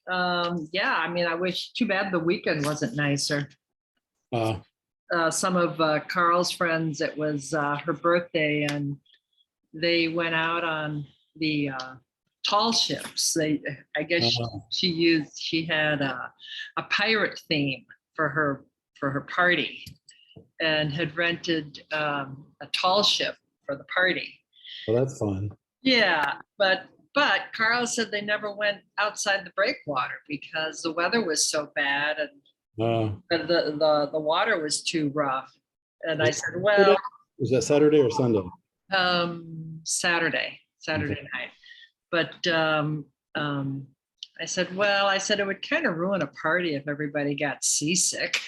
Yeah, I mean, I wish, too bad the weekend wasn't nicer. Uh, Some of Carl's friends, it was her birthday, and they went out on the tall ships. I guess she had a pirate theme for her party, and had rented a tall ship for the party. well, that's fun. Yeah, but Carl said they never went outside the breakwater because the weather was so bad, and the water was too rough. And I said, well, was that Saturday or Sunday? Saturday Okay. night. But I said, well, it would kind of ruin a party if everybody got seasick.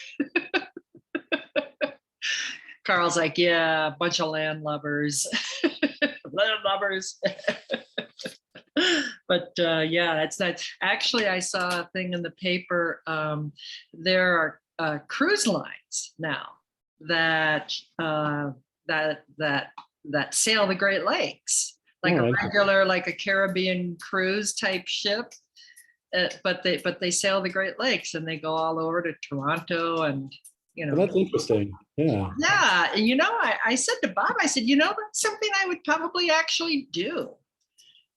Carl's like, yeah, a bunch of landlubbers. Landlubbers. But yeah, that's actually, I saw a thing in the paper. There are cruise lines now that that sail the Great Lakes, like a regular, like a Caribbean cruise type ship. But they sail the Great Lakes, and they go all over to Toronto, and Well, that's interesting. Yeah. Yeah, and I said to Bob, I said, that's something I would probably actually do.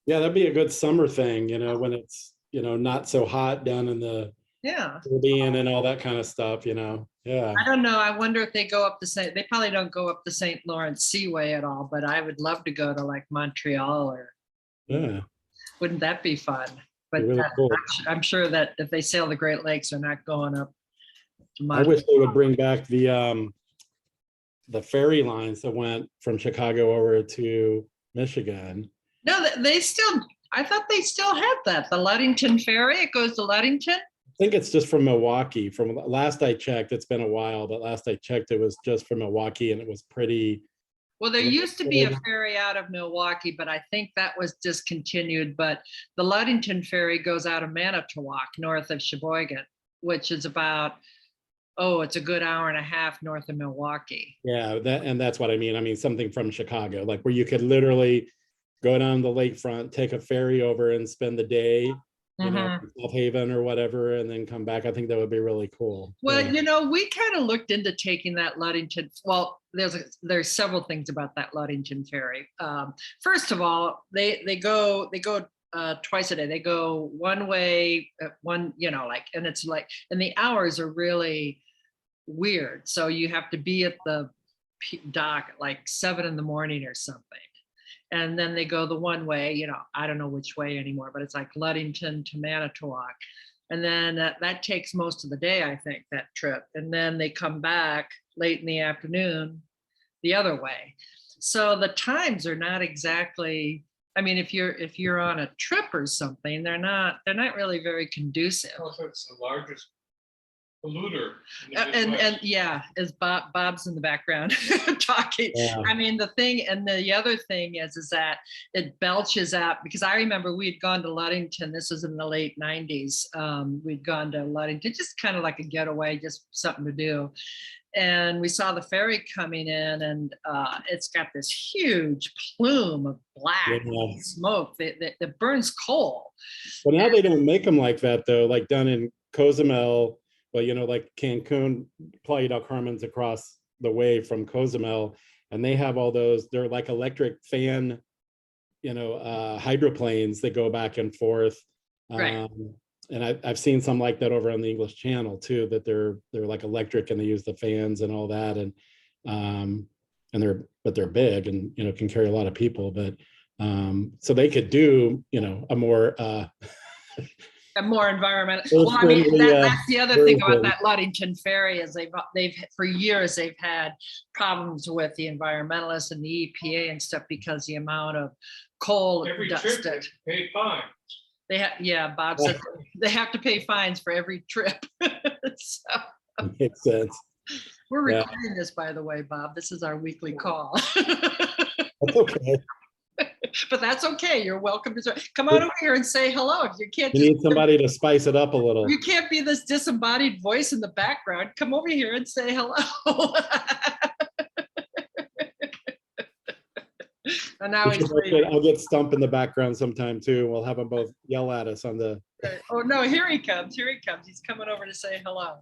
Yeah, that'd be a good summer thing, when it's, not so hot down in the Caribbean and all that kind of stuff, Yeah. I don't know. I wonder if they go up they probably don't go up the St. Lawrence Seaway at all, but I would love to go to like Montreal wouldn't that be fun? But really cool. I'm sure that if they sail the Great Lakes, they're not going up to Montreal. I wish they would bring back the ferry lines that went from Chicago over to Michigan. No, I thought they still had that. The Ludington Ferry, it goes to Ludington. I think it's just from Milwaukee. From last I checked, it's been a while, but last I checked, it was just from Milwaukee, and it was pretty. Well, there used to be a ferry out of Milwaukee, but I think that was discontinued. But the Ludington Ferry goes out of Manitowoc, north of Sheboygan, which is about, it's a good hour and a half north of Milwaukee. Yeah, that's what I mean. I mean, something from Chicago, like where you could literally go down the lakefront, take a ferry over, and spend the day, in South Haven or whatever, and then come back. I think that would be really cool. Well, we kind of looked into taking that Ludington. Well, there's several things about that Ludington Ferry. First of all, they go twice a day. They go one way, and it's like, and the hours are really weird. So you have to be at the dock at like 7 a.m. or something. And then they go the one way, I don't know which way anymore, but it's like Ludington to Manitowoc. And then that takes most of the day, I think, that trip. And then they come back late in the afternoon the other way. So the times are not exactly, I mean, if you're on a trip or something, they're not really very conducive. Also, it's the largest polluter. And yeah, as Bob's in the background talking. Yeah. I mean, the other thing is that it belches out, because I remember we had gone to Ludington. This was in the late 90s. We'd gone to Ludington, just kind of like a getaway, just something to do. And we saw the ferry coming in, and it's got this huge plume of black smoke that burns coal. Well, now they don't make them like that, though, like down in Cozumel. Well, like Cancun, Playa del Carmen's across the way from Cozumel, and they have all those, they're like electric fan, hydroplanes that go back and forth. Right. And I've seen some like that over on the English Channel too, that they're like electric, and they use the fans and all that. And they're big, and, can carry a lot of people, but so they could do, a more, and more environmental. Well, I mean, that's the other thing about that Ludington Ferry is they've for years they've had problems with the environmentalists and the EPA and stuff, because the amount of coal every dusted. trip they pay fines. Bob said they have to pay fines for every trip. So, makes sense. We're recording this, by the way, Bob. This is our weekly call. That's okay. But that's okay. You're welcome to come on over here and say hello. If you can't, you need somebody to spice it up a little. You can't be this disembodied voice in the background. Come over here and say hello. And now he's I'll get Stump in the background sometime too. We'll have them both yell at us on the. Oh, no, here he comes. Here he comes. He's coming over to say hello.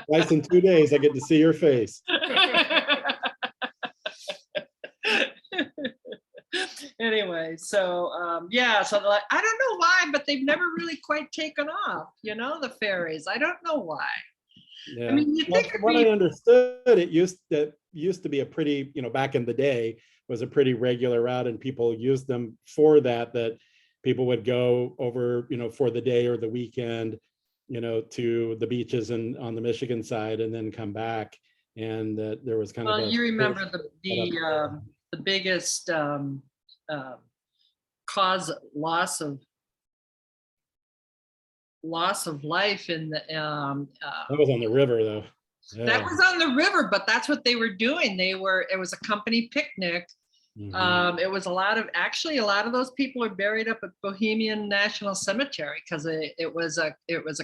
Twice in 2 days, I get to see your face. Anyway, so yeah, so like, I don't know why, but they've never really quite taken off, the ferries. I don't know why. Yeah. I mean, you Well, think from what I understood, it used to be a pretty, back in the day, was a pretty regular route, and people used them for that people would go over, for the day or the weekend, to the beaches and on the Michigan side, and then come back. And there was kind of well, a you remember the biggest cause loss of life in the that was on the river though. that Yeah. was on the river, but that's what they were doing. It was a company picnic. Mhm. It was a lot of those people are buried up at Bohemian National Cemetery because it was a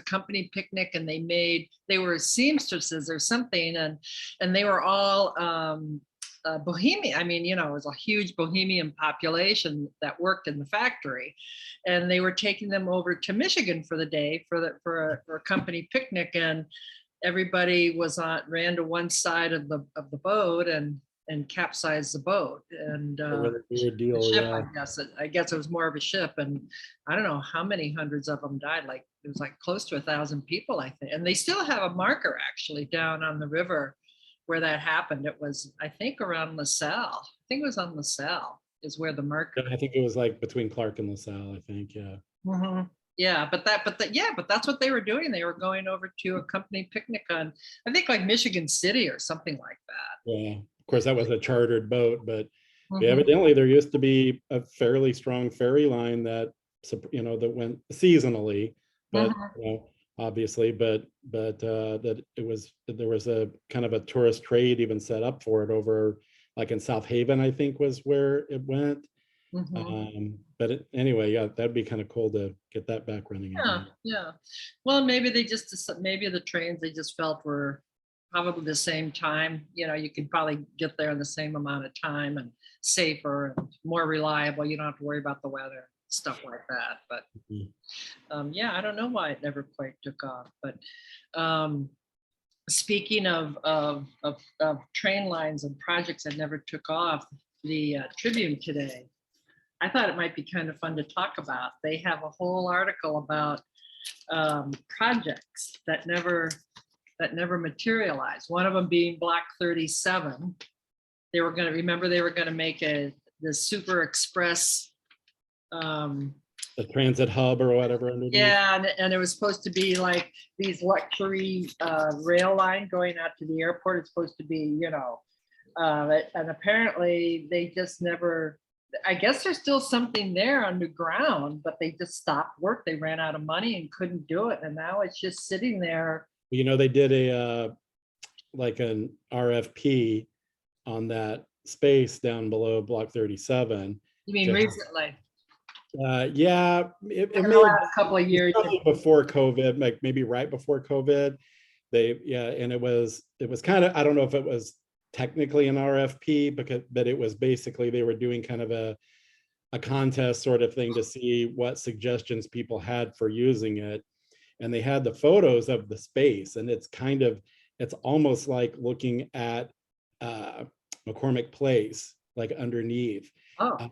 company picnic, and they were seamstresses or something, and they were all Bohemian. I mean, it was a huge Bohemian population that worked in the factory, and they were taking them over to Michigan for the day for a company picnic, and everybody ran to one side of the boat and capsized the boat, and A really weird the deal, ship. yeah. I guess it was more of a ship, and I don't know how many hundreds of them died. Like it was like close to 1,000 people, I think. And they still have a marker actually down on the river where that happened. It was, I think, around LaSalle. I think it was on LaSalle is where the marker. I think it was like between Clark and LaSalle, I think, yeah. Mhm. Yeah, but that's what they were doing. They were going over to a company picnic on, I think, like Michigan City or something like that. Yeah, of course, that was a chartered boat, but Mhm. evidently there used to be a fairly strong ferry line that that went seasonally, but obviously, but that there was a kind of a tourist trade even set up for it over like in South Haven, I think was where it went. But anyway, yeah, that'd be kind of cool to get that back running Yeah, again. yeah. Well, maybe maybe the trains they just felt were probably the same time. You could probably get there in the same amount of time and safer and more reliable. You don't have to worry about the weather, stuff like that. But yeah, I don't know why it never quite took off. But speaking of train lines and projects that never took off, the Tribune today, I thought it might be kind of fun to talk about. They have a whole article about projects that never materialized. One of them being Block 37. They were going to make the Super Express. The transit hub or whatever underneath. Yeah, and it was supposed to be like these luxury rail line going out to the airport. It's supposed to be, and apparently they just never. I guess there's still something there underground, but they just stopped work. They ran out of money and couldn't do it, and now it's just sitting there. They did like an RFP on that space down below Block 37. You mean recently? Yeah, it In may the last couple of years. probably before COVID, like maybe right before COVID. And it was kind of, I don't know if it was technically an RFP, but it was basically they were doing kind of a contest sort of thing to see what suggestions people had for using it. And they had the photos of the space, and it's almost like looking at McCormick Place, like underneath. Oh.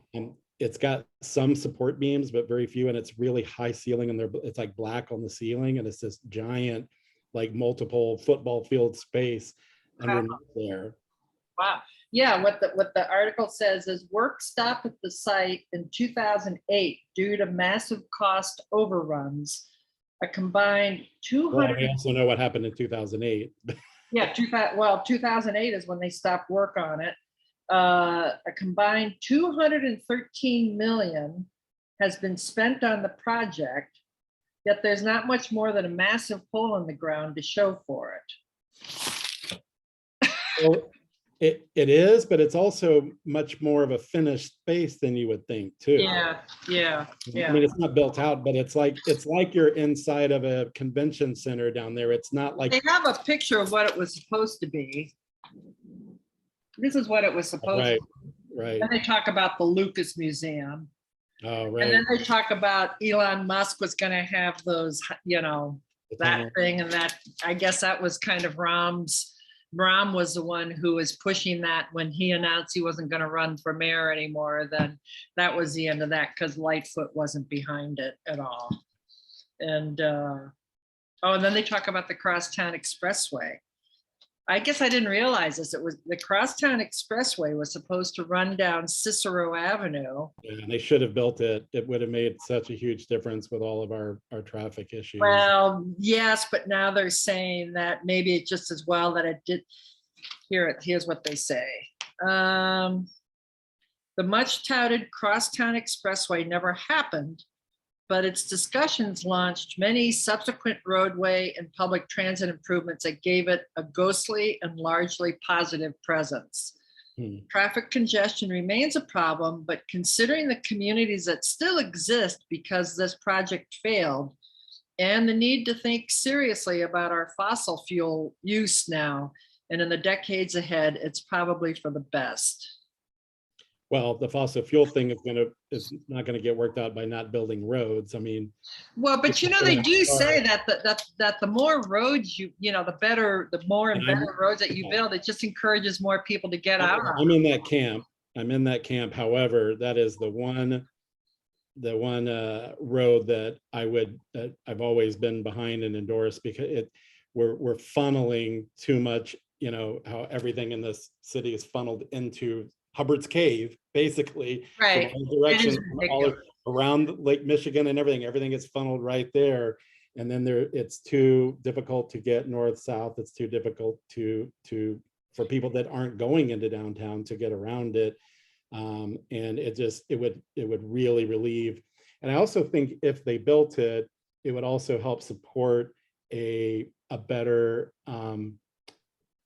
It's got some support beams, but very few, and it's really high ceiling, and it's like black on the ceiling, and it's this giant, like multiple football field space underneath there. Wow. Yeah, what the article says is work stopped at the site in 2008 due to massive cost overruns. A combined 200. Well, we also know what happened in 2008. Yeah, 2008 is when they stopped work on it. A combined 213 million has been spent on the project, yet there's not much more than a massive hole in the ground to show for it. Well, It is, but it's also much more of a finished space than you would think too. Yeah, yeah, I yeah. mean, it's not built out, but it's like you're inside of a convention center down there. It's not like, They have a picture of what it was supposed to be. This is what it was supposed to right, be. right. And they talk about the Lucas Museum. Oh, And right. then they talk about Elon Musk was gonna have those, you know, The that tunnel. thing, and that, I guess that was kind of Ram was the one who was pushing that when he announced he wasn't gonna run for mayor anymore. Then that was the end of that, because Lightfoot wasn't behind it at all. And oh, and then they talk about the Crosstown Expressway. I guess I didn't realize this. It was the Crosstown Expressway was supposed to run down Cicero Avenue. Yeah, they should have built it. It would have made such a huge difference with all of our traffic issues. Well, yes, but now they're saying that maybe it's just as well that it did. Here's what they say. The much touted Crosstown Expressway never happened, but its discussions launched many subsequent roadway and public transit improvements that gave it a ghostly and largely positive presence. Traffic congestion remains a problem, but considering the communities that still exist because this project failed, and the need to think seriously about our fossil fuel use now and in the decades ahead, it's probably for the best. Well, the fossil fuel thing is not gonna get worked out by not building roads. I mean, Well, but you know, they do say that the more roads you know, the more and better roads that you build, it just encourages more people to get out. I'm in that camp. However, that is the one road that I've always been behind and endorsed, because we're funneling too much, you know, how everything in this city is funneled into Hubbard's Cave, basically. Right. From all directions, all around Lake Michigan and everything is funneled right there. And then it's too difficult to get north, south. It's too difficult for people that aren't going into downtown to get around it. And it would really relieve. And I also think if they built it, it would also help support a better,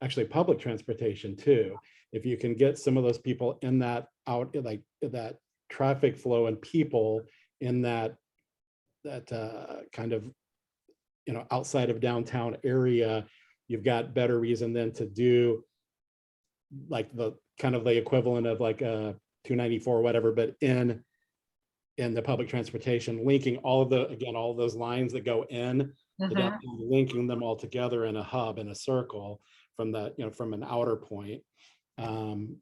actually public transportation too. If you can get some of those people in that that traffic flow and people in that kind of, you know, outside of downtown area, you've got better reason then to do like the kind of the equivalent of like a 294 or whatever, but in the public transportation, linking all of those lines that go in, linking them all together in a hub, in a circle from from an outer point. And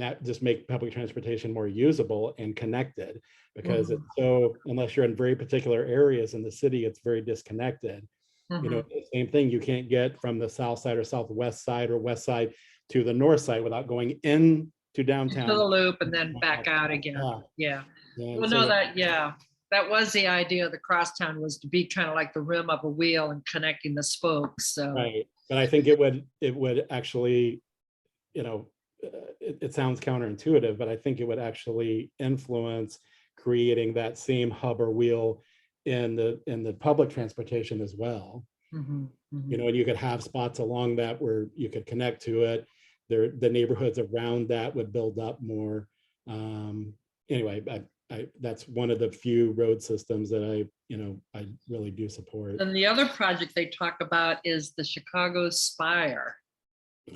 that just make public transportation more usable and connected, because it's so, unless you're in very particular areas in the city, it's very disconnected. You know, the same thing, you can't get from the south side or southwest side or west side to the north side without going in to downtown. To the loop and then back out again. Yeah. Well, no, that was the idea of the crosstown, was to be kind of like the rim of a wheel and connecting the spokes. So right. But I think it would actually, you know, it sounds counterintuitive, but I think it would actually influence creating that same hub or wheel in the public transportation as well. You know, and you could have spots along that where you could connect to it. The neighborhoods around that would build up more. Anyway, that's one of the few road systems that I really do support. And the other project they talk about is the Chicago Spire.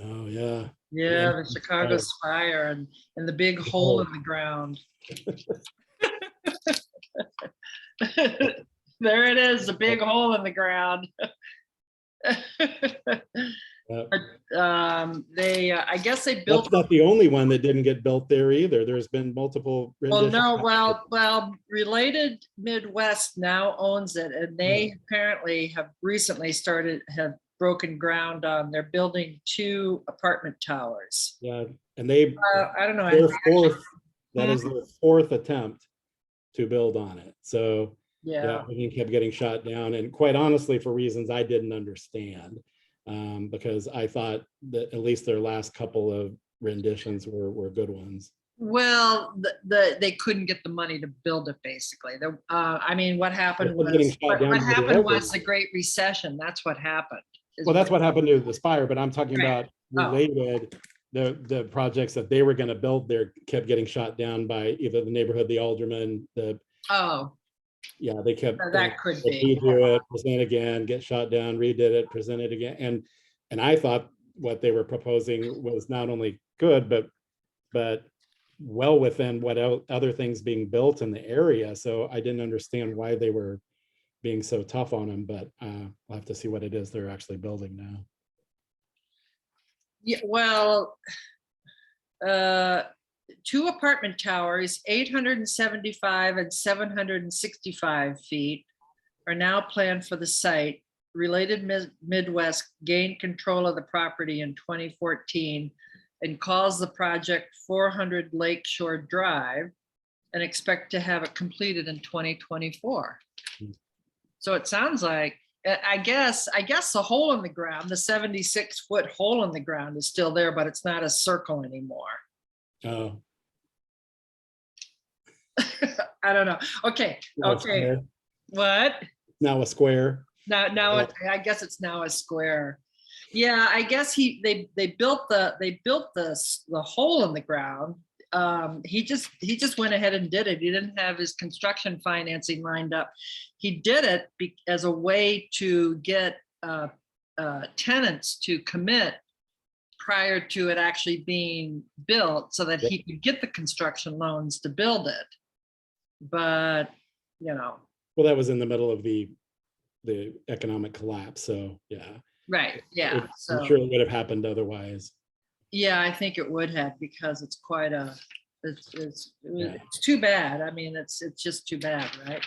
Oh yeah. Yeah, the Chicago Spire and the big hole in the ground. There it is, the big hole in the ground. I guess they built. That's not the only one that didn't get built there either. There's been multiple. Well, no, well, Related Midwest now owns it, and they apparently have recently have broken ground on. They're building 2 apartment towers. Yeah, and they. I don't know. That is their 4th attempt to build on it. So yeah, everything kept getting shot down, and quite honestly, for reasons I didn't understand, because I thought that at least their last couple of renditions were good ones. Well, they couldn't get the money to build it. Basically, I mean, what happened was the Great Recession. That's what happened. Well, that's what happened to the Spire, but I'm talking about Related. the projects that they were going to build there kept getting shot down by either the neighborhood, the alderman, Oh, they kept that could be. redo it, present again, get shot down, redid it, present it again. And I thought what they were proposing was not only good, but well within what other things being built in the area. So I didn't understand why they were being so tough on them, but we'll have to see what it is they're actually building now. Yeah, well, 2 apartment towers, 875 and 765 feet, are now planned for the site. Related Midwest gained control of the property in 2014 and calls the project 400 Lakeshore Drive and expect to have it completed in 2024. So it sounds like, I guess the hole in the ground, the 76-foot hole in the ground is still there, but it's not a circle anymore. Oh, I don't know. Okay. Okay. What? Now a square. Now I guess it's now a square. Yeah, I guess they built the hole in the ground. He just went ahead and did it. He didn't have his construction financing lined up. He did it as a way to get tenants to commit prior to it actually being built, so that he could get the construction loans to build it. But well, that was in the middle of the economic collapse. So yeah. Right. Yeah. So I'm sure it would have happened otherwise. Yeah, I think it would have, because it's quite a, it's too bad. I mean, it's just too bad, right?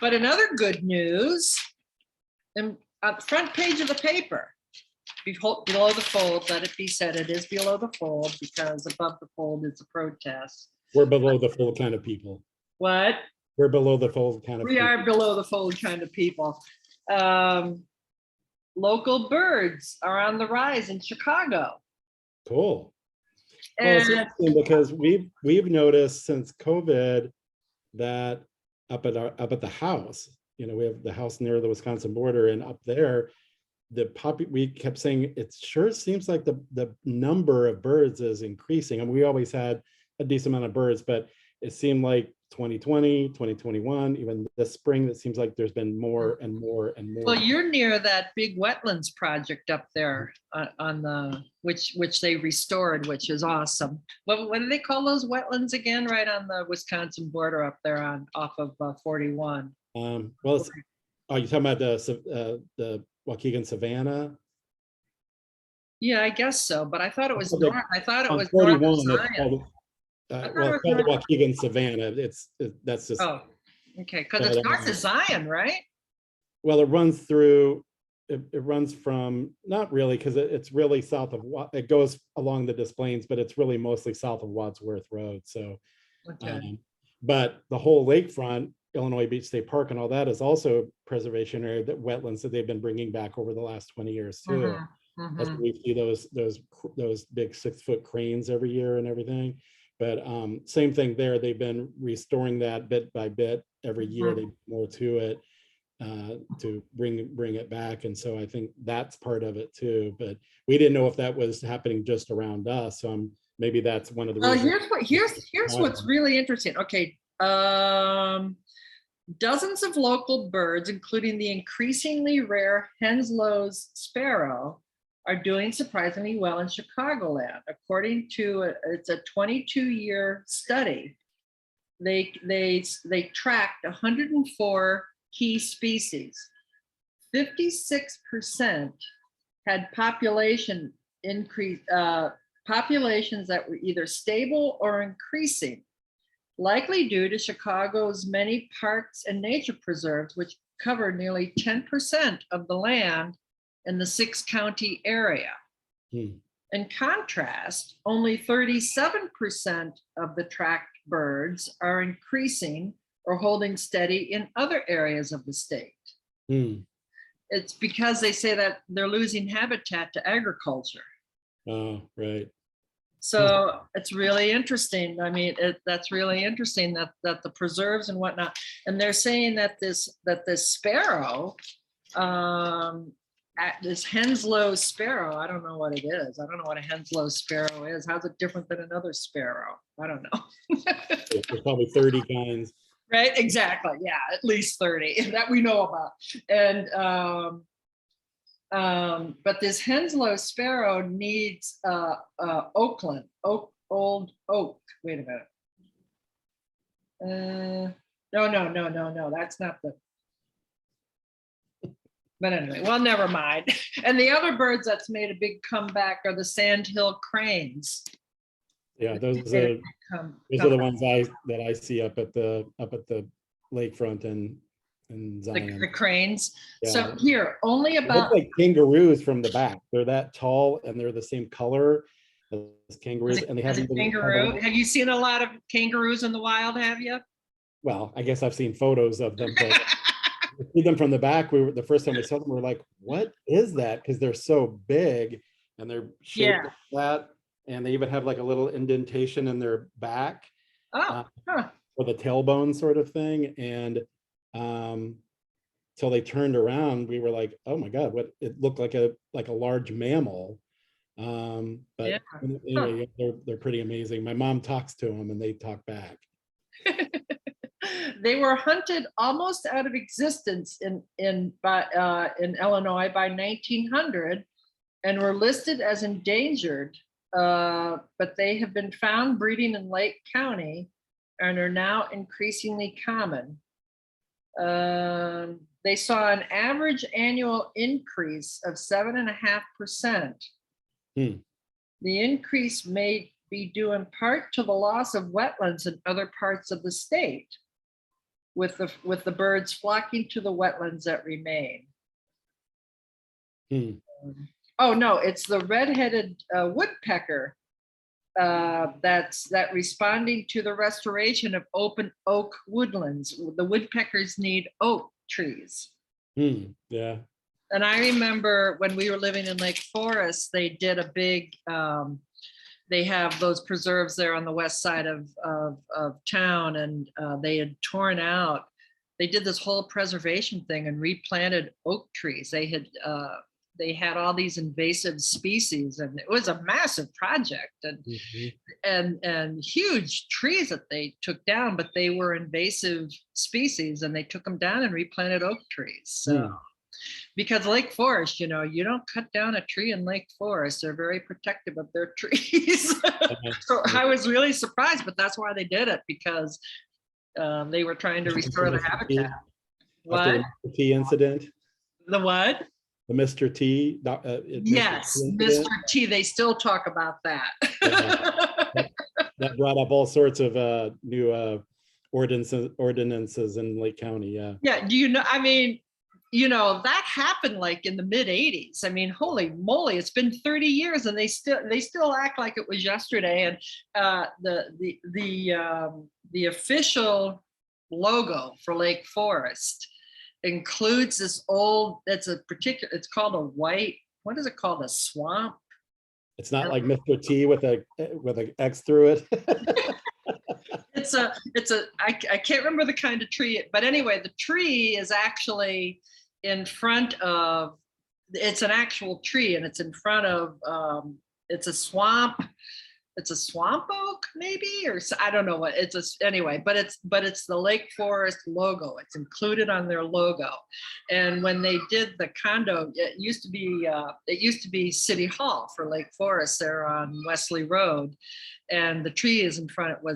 But another good news, and on the front page of the paper, below the fold, let it be said, it is below the fold, because above the fold is a protest. We're below the fold kind of people. What? We're below the fold kind of We people. are below the fold kind of people. Local birds are on the rise in Chicago. Cool. Well, it's interesting because we've noticed since COVID that up at the house, we have the house near the Wisconsin border, and up there, we kept saying it sure seems like the number of birds is increasing. I mean, we always had a decent amount of birds, but it seemed like 2020, 2021, even this spring, it seems like there's been more and more and more. Well, you're near that big wetlands project up there on the, which they restored, which is awesome. What do they call those wetlands again? Right on the Wisconsin border up there off of 41. Well, you're talking about the Waukegan Savannah? Yeah, I guess so, but I thought it was north. I thought it was 41. north of It's Zion. called, well, it's called the Waukegan Savannah. That's just. Oh, okay, because it's north of Zion, right? Well, it runs through. It runs from, not really, because it's really south of, it goes along the Des Plaines, but it's really mostly south of Wadsworth Road. So, Okay. but the whole lakefront, Illinois Beach State Park, and all that is also preservation area, that wetlands that they've been bringing back over the last 20 years too. That's where we see those big 6-foot cranes every year and everything. But same thing there. They've been restoring that bit by bit every year. They do more to it to bring it back. And so I think that's part of it too. But we didn't know if that was happening just around us. So maybe that's one of the reasons. Here's what's really interesting. Okay. Dozens of local birds, including the increasingly rare Henslow's sparrow, are doing surprisingly well in Chicagoland. According to it's a 22-year study, they tracked 104 key species. 56% had population increase, populations that were either stable or increasing, likely due to Chicago's many parks and nature preserves, which cover nearly 10% of the land in the 6-county area. In contrast, only 37% of the tracked birds are increasing or holding steady in other areas of the state. It's because they say that they're losing habitat to agriculture. Oh, right. So it's really interesting. I mean, that's really interesting that the preserves and whatnot, and they're saying that this sparrow this Henslow sparrow. I don't know what it is. I don't know what a Henslow sparrow is. How's it different than another sparrow? I don't know. There's probably 30 kinds. Right, exactly. Yeah, at least 30 that we know about. And but this Henslow sparrow needs oakland, old oak. Wait a minute. No. That's not the. But anyway, well, never mind. And the other birds that's made a big comeback are the sandhill cranes. Yeah, those Made a are big come the ones that I see up at the lakefront and Zion. the cranes. Yeah. So here, only They look about like kangaroos from the back. They're that tall and they're the same color as kangaroos, and they as a haven't been kangaroo. Have you seen a lot of kangaroos in the wild? Have you? well, I guess I've seen photos of them, but to see them from the back, the first time we saw them, we were like, what is that? Because they're so big and they're shaped like that. And they even have like a little indentation in their back Oh, huh. for the tailbone sort of thing. And so they turned around, we were like, oh my God, what it looked like a large mammal. But Yeah. anyway, they're pretty amazing. My mom talks to them and they talk back. They were hunted almost out of existence in Illinois by 1900 and were listed as endangered, but they have been found breeding in Lake County and are now increasingly common. They saw an average annual increase of 7.5%. The increase may be due in part to the loss of wetlands in other parts of the state, with the birds flocking to the wetlands that remain. Oh no, it's the red-headed woodpecker that responding to the restoration of open oak woodlands. The woodpeckers need oak trees. Yeah. And I remember when we were living in Lake Forest, they did a big, they have those preserves there on the west side of town, and they had torn out, they did this whole preservation thing and replanted oak trees. They had all these invasive species, and it was a massive project, and huge trees that they took down, but they were invasive species, and they took them down and replanted oak trees. So because Lake Forest, you don't cut down a tree in Lake Forest. They're very protective of their trees. So I was really surprised, but that's why they did it, because they were trying to restore the habitat. What? The T incident? The what? The Mr. T? Yes, Mr. T. They still talk about that. That brought up all sorts of new ordinances in Lake County. Yeah. Yeah. Do you know? I mean, that happened like in the mid 80s. I mean, holy moly, it's been 30 years and they still act like it was yesterday. And the official logo for Lake Forest includes this old, it's called a white, what is it called? A swamp? It's not like Mr. T with a X through it. I can't remember the kind of tree, but anyway, the tree is actually in front of, it's an actual tree, and it's in front of, it's a swamp oak maybe, or I don't know what anyway, but it's the Lake Forest logo. It's included on their logo. And when they did the condo, it used to be City Hall for Lake Forest there on Wesley Road, and the tree was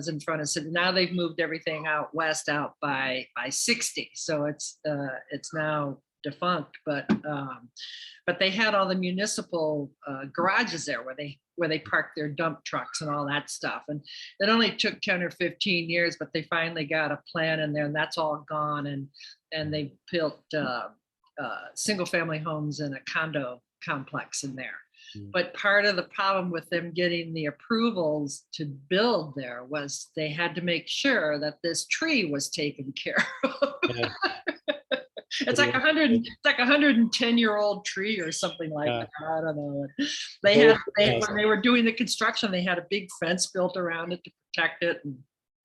in front of City. Now they've moved everything out west, out by 60, so it's now defunct, but they had all the municipal garages there where they parked their dump trucks and all that stuff. And it only took 10 or 15 years, but they finally got a plan in there, and that's all gone. And they built single family homes and a condo complex in there. But part of the problem with them getting the approvals to build there was they had to make sure that this tree was taken care of. Yeah. It's like 110-year-old tree or something like that. I don't know. When they were doing the construction, they had a big fence built around it to protect it, and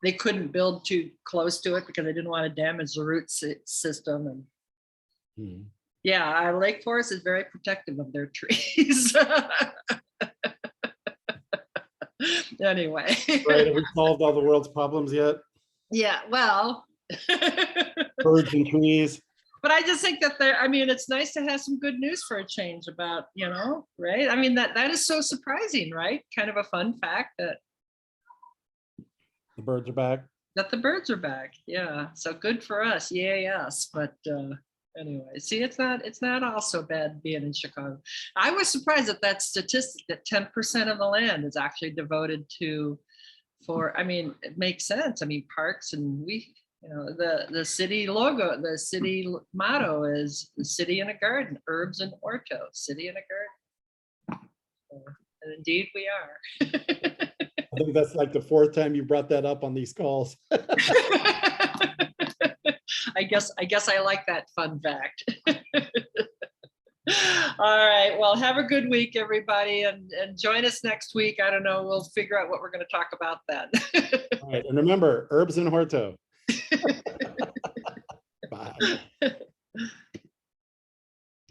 they couldn't build too close to it because they didn't want to damage the root system. And Yeah, our Lake Forest is very protective of their trees. Anyway. Right, have we solved all the world's problems yet? Yeah, well. Birds and trees. But I just think that I mean, it's nice to have some good news for a change about, right? I mean, that is so surprising, right? Kind of a fun fact that The birds are back. the birds are back. Yeah, so good for us. Yay us. But anyway, see, it's not all so bad being in Chicago. I was surprised at that statistic that 10% of the land is actually devoted I mean, it makes sense. I mean, parks, and the city logo, the city motto is the city in a garden, herbs and orto, city in a garden. And indeed we are. I think that's like the fourth time you brought that up on these calls. I guess I like that fun fact. All right. Well, have a good week, everybody, and join us next week. I don't know. We'll figure out what we're going to talk about then. All right, and remember, herbs and horto. Bye.